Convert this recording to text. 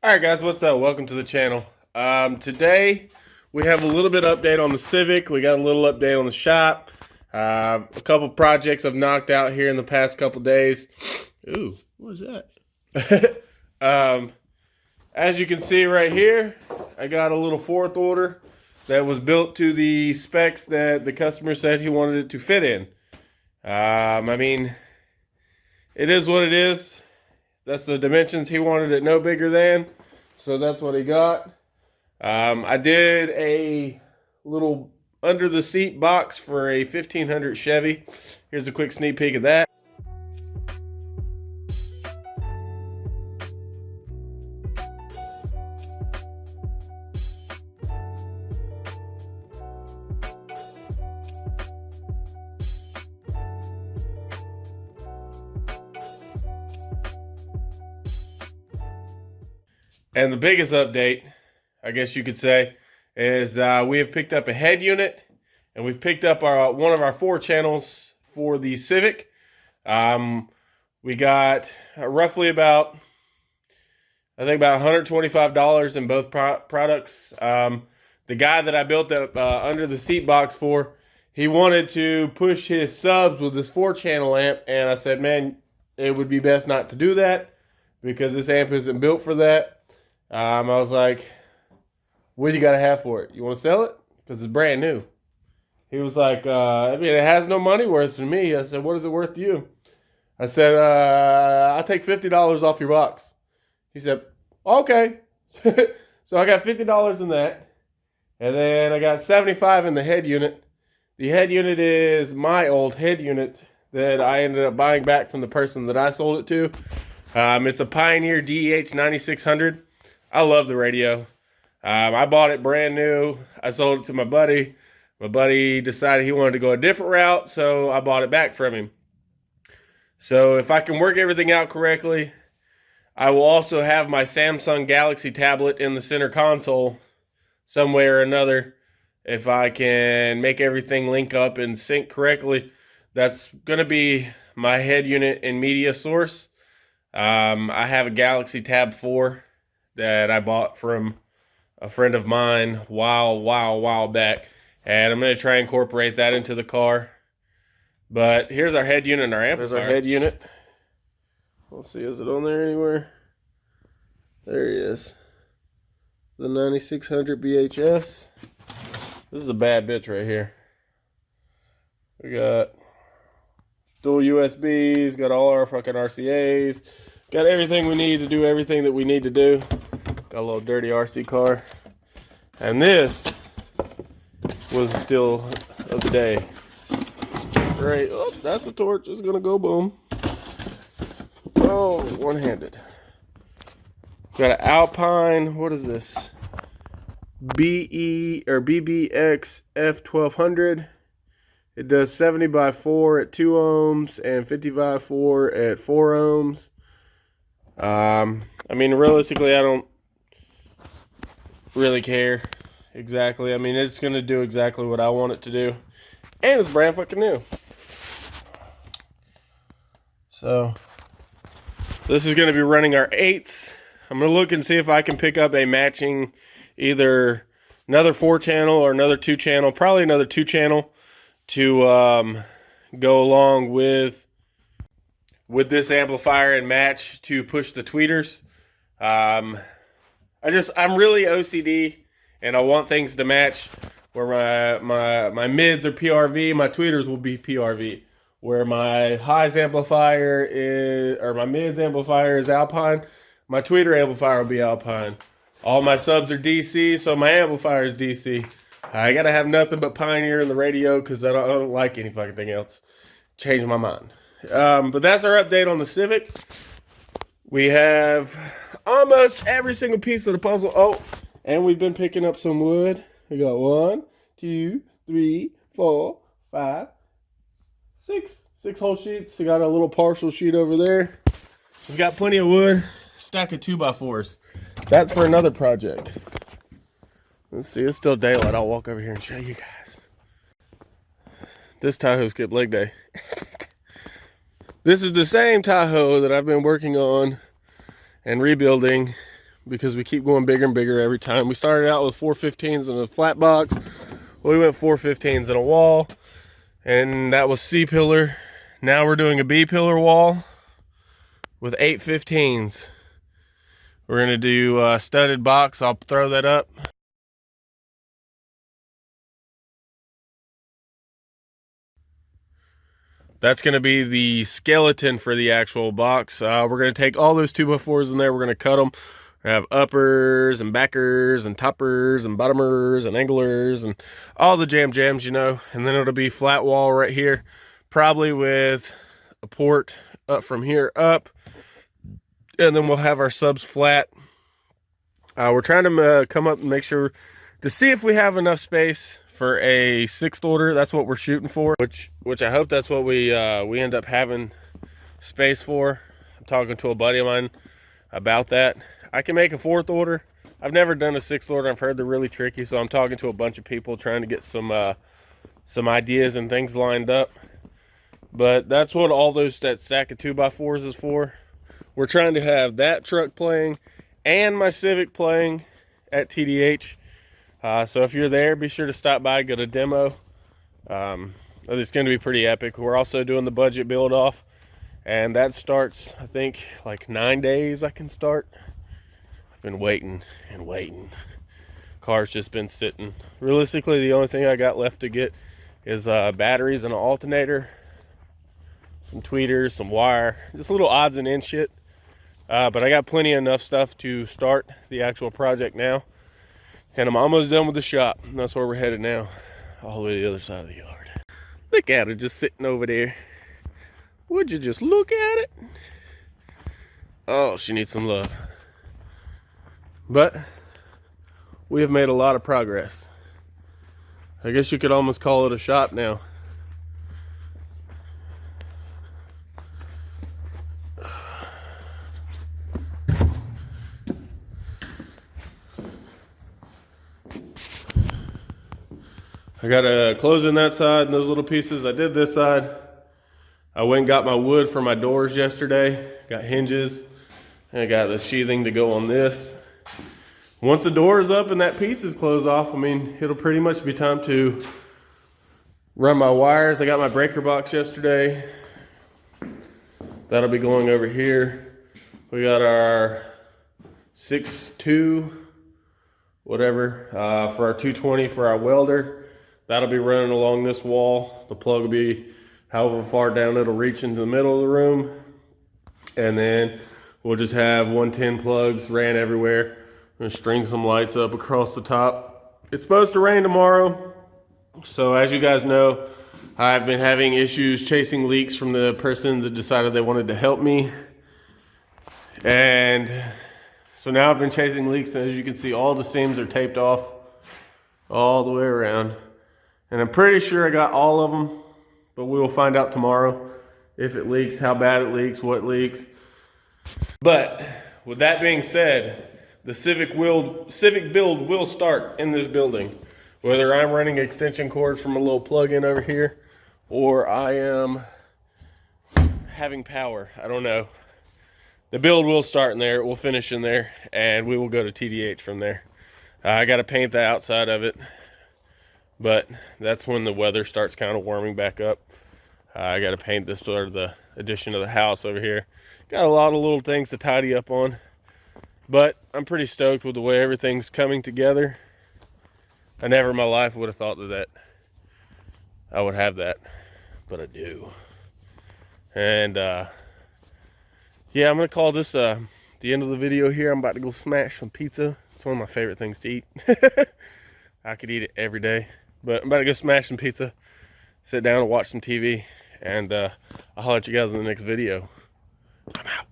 All right, guys, what's up? Welcome to the channel. Today we have a little bit of update on the Civic. We got a little update on the shop. A couple projects I've knocked out here in the past couple days. Ooh, what was that? As you can see right here, I got a little fourth order that was built to the specs that the customer said he wanted it to fit in. I mean, it is what it is. That's the dimensions he wanted it no bigger than, so that's what he got. I did a little under the seat box for a 1500 Chevy. Here's a quick sneak peek of that. And the biggest update, I guess you could say, is we have picked up a head unit, and we've picked up one of our 4 channels for the Civic. We got roughly about, I think about $125 in both products. The guy that I built the under the seat box for, he wanted to push his subs with this 4-channel amp, and I said, man, it would be best not to do that because this amp isn't built for that. I was like, what do you got to have for it? You want to sell it? Because it's brand new. He was like, I mean, it has no money worth to me. I said, what is it worth to you? I said, I'll take $50 off your box. He said, okay. So I got $50 in that. And then I got $75 in the head unit. The head unit is my old head unit that I ended up buying back from the person that I sold it to. It's a Pioneer DEH 9600. I love the radio. I bought it brand new. I sold it to my buddy. My buddy decided he wanted to go a different route, so I bought it back from him. So if I can work everything out correctly, I will also have my Samsung Galaxy tablet in the center console some way or another. If I can make everything link up and sync correctly, that's going to be my head unit and media source. I have a Galaxy Tab 4 that I bought from a friend of mine a while back, and I'm going to try and incorporate that into the car. But here's our head unit and our amplifier. There's our head unit. Let's see, is it on there anywhere? There he is. The 9600 BHS. This is a bad bitch right here. We got dual USBs, got all our fucking RCAs, got everything we need to do everything that we need to do. Got a little dirty RC car. And this was still of the day. Right. Oh, that's a torch. It's going to go boom. Oh, one-handed. Got an Alpine. What is this? BBX F1200. It does 70 by 4 at 2 ohms and 50 by 4 at 4 ohms. I mean, realistically, I don't really care exactly. I mean, it's going to do exactly what I want it to do. And it's brand fucking new. So, this is going to be running our 8s. I'm going to look and see if I can pick up a matching, either another 4-channel or another 2-channel. Probably another 2-channel to go along with this amplifier and match to push the tweeters. I'm really OCD, and I want things to match. Where my mids are PRV, my tweeters will be PRV. Where my highs amplifier is, or my mids amplifier is Alpine, my tweeter amplifier will be Alpine. All my subs are DC, so my amplifier is DC. I gotta have nothing but Pioneer in the radio because I don't like any fucking thing else. Change my mind. But that's our update on the Civic. We have almost every single piece of the puzzle. Oh, and we've been picking up some wood. We got 1, 2, 3, 4, 5, 6 whole sheets. We got a little partial sheet over there. We've got plenty of wood. Stack of 2x4s. That's for another project. Let's see, it's still daylight. I'll walk over here and show you guys. This Tahoe skipped leg day. This is the same Tahoe that I've been working on and rebuilding because we keep going bigger and bigger every time. We started out with 415s in a flat box. We went 415s in a wall, and that was C-pillar. Now we're doing a B-pillar wall with 815s. We're gonna do studded box. I'll throw that up. That's gonna be the skeleton for the actual box. We're gonna take all those 2x4s in there. We're gonna cut them. We have uppers and backers and toppers and bottomers and anglers and all the jams, you know. And then it'll be flat wall right here, probably with a port up from here up. And then we'll have our subs flat. We're trying to come up and make sure to see if we have enough space for a 6th order. That's what we're shooting for, which I hope that's what we end up having space for. I'm talking to a buddy of mine about that. I can make a 4th order. I've never done a 6th order. I've heard they're really tricky, so I'm talking to a bunch of people trying to get some ideas and things lined up. But that's what all that stack of 2x4s is for. We're trying to have that truck playing and my Civic playing at TDH. So if you're there, be sure to stop by, get a demo. It's going to be pretty epic. We're also doing the budget build off, and that starts, I think, like 9 days I can start. I've been waiting and waiting. Car's just been sitting. Realistically, the only thing I got left to get is batteries and an alternator, some tweeters, some wire, just little odds and ends shit. But I got plenty enough stuff to start the actual project now. And I'm almost done with the shop. And that's where we're headed now. All the way to the other side of the yard. Look at her just sitting over there. Would you just look at it? Oh, she needs some love. But we have made a lot of progress. I guess you could almost call it a shop now. I got a close in that side and those little pieces. I did this side. I went and got my wood for my doors yesterday. Got hinges. And I got the sheathing to go on this. Once the door is up and that piece is closed off, I mean, it'll pretty much be time to run my wires. I got my breaker box yesterday. That'll be going over here. We got our 6.2, whatever, for our 220 for our welder. That'll be running along this wall. The plug will be however far down it'll reach into the middle of the room. And then we'll just have 110 plugs ran everywhere. I'm gonna string some lights up across the top. It's supposed to rain tomorrow. So as you guys know, I've been having issues chasing leaks from the person that decided they wanted to help me. And so now I've been chasing leaks, and as you can see, all the seams are taped off all the way around. And I'm pretty sure I got all of them, but we will find out tomorrow if it leaks, how bad it leaks, what leaks. But with that being said, the Civic build will start in this building. Whether I'm running extension cords from a little plug-in over here, or I am having power, I don't know. The build will start in there, it will finish in there, and we will go to TDH from there. I got to paint the outside of it. But that's when the weather starts kind of warming back up. I got to paint this sort of the addition of the house over here. Got a lot of little things to tidy up on. But I'm pretty stoked with the way everything's coming together. I never in my life would have thought that I would have that. But I do. And yeah, I'm going to call this the end of the video here. I'm about to go smash some pizza. It's one of my favorite things to eat. I could eat it every day. But I'm about to go smash some pizza, sit down and watch some TV, and I'll holler at you guys in the next video. I'm out.